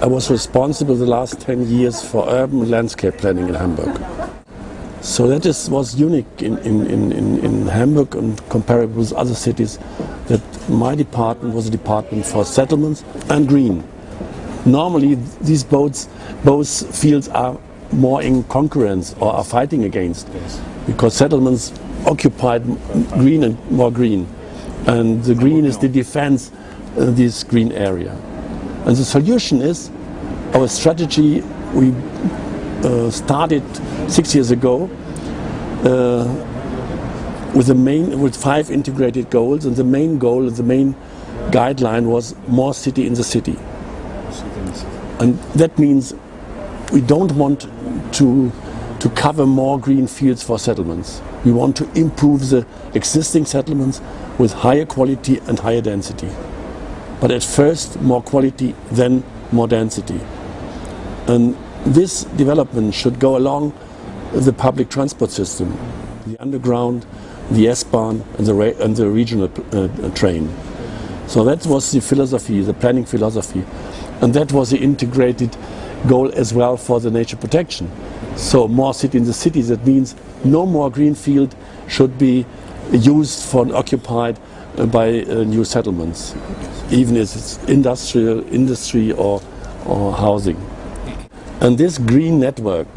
I was responsible the last 10 years for urban landscape planning in Hamburg. So that was unique in Hamburg and comparable with other cities, that my department was a department for settlements and green. Normally these both fields are more in concurrence or are fighting against, because settlements occupied green and more green, and the green is the defense of this green area. And the solution is our strategy. We started 6 years ago with 5 integrated goals, and the main goal, the main guideline was more city in the city. And that means we don't want to cover more green fields for settlements. We want to improve the existing settlements with higher quality and higher density. But at first more quality, then more density. And this development should go along the public transport system, the underground, the S-Bahn and the regional train. So that was the philosophy, the planning philosophy. And that was the integrated goal as well for the nature protection. So more city in the cities, that means no more green field should be used for and occupied by new settlements, even if it's industry or housing. And this green network,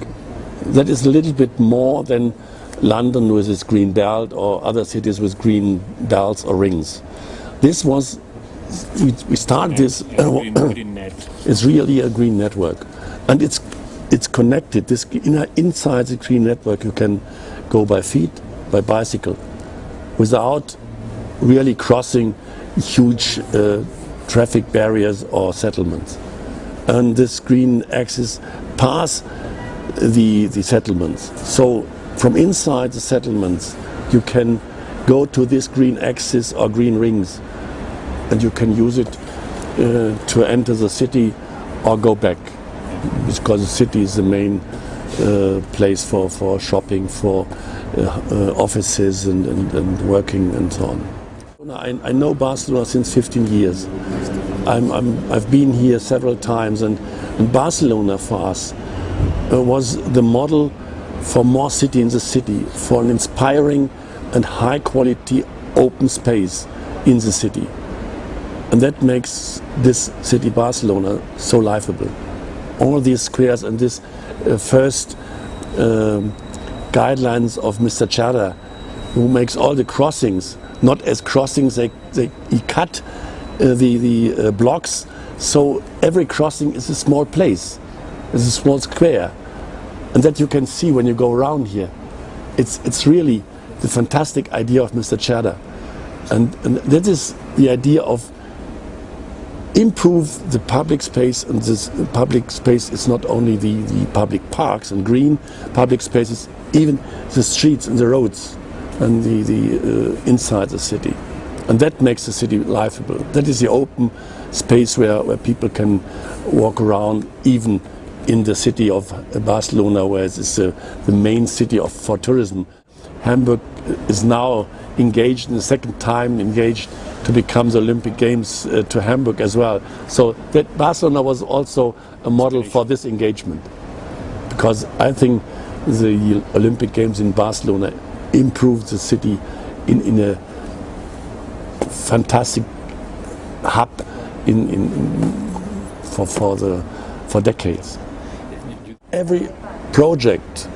that is a little bit more than London with its green belt or other cities with green belts or rings. This was, we started this, it's really a green network. And it's connected. This inside the green network you can go by feet, by bicycle, without really crossing huge traffic barriers or settlements. And this green axis pass the settlements. So from inside the settlements you can go to this green axis or green rings, and you can use it to enter the city or go back, because the city is the main place for shopping, for offices and working and so on. I know Barcelona since 15 years. I've been here several times, and Barcelona for us was the model for more city in the city, for an inspiring and high quality open space in the city. And that makes this city Barcelona so livable. All these squares and this first guidelines of Mr. Chada, who makes all the crossings not as crossings, he cut the blocks, so every crossing is a small place, is a small square, and that you can see when you go around here. It's really the fantastic idea of Mr. Chada, and that is the idea of improve the public space. And this public space is not only the public parks and green public spaces, even the streets and the roads and the inside the city. And that makes the city livable. That is the open space where people can walk around, even in the city of Barcelona, where it's the main city for tourism. Hamburg is now engaged, in the second time engaged, to become the Olympic Games to Hamburg as well. So that Barcelona was also a model for this engagement, because I think the Olympic Games in Barcelona improved the city in a fantastic hub for decades. Every project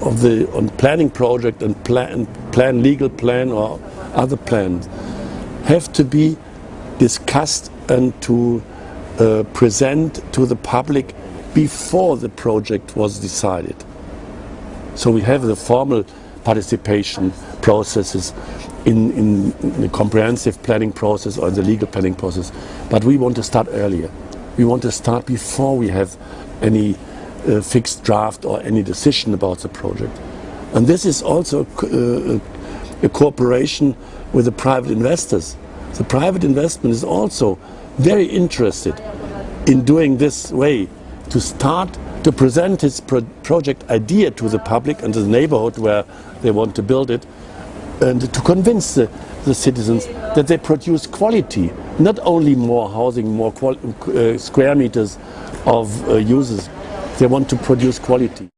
on planning project and legal plan or other plans have to be discussed and to present to the public before the project was decided. So we have the formal participation processes in the comprehensive planning process or in the legal planning process, but we want to start earlier. We want to start before we have any fixed draft or any decision about the project. And this is also a cooperation with the private investors. The private investment is also very interested in doing this way, to start to present his project idea to the public and to the neighborhood where they want to build it and to convince the citizens that they produce quality, not only more housing, more square meters of uses. They want to produce quality.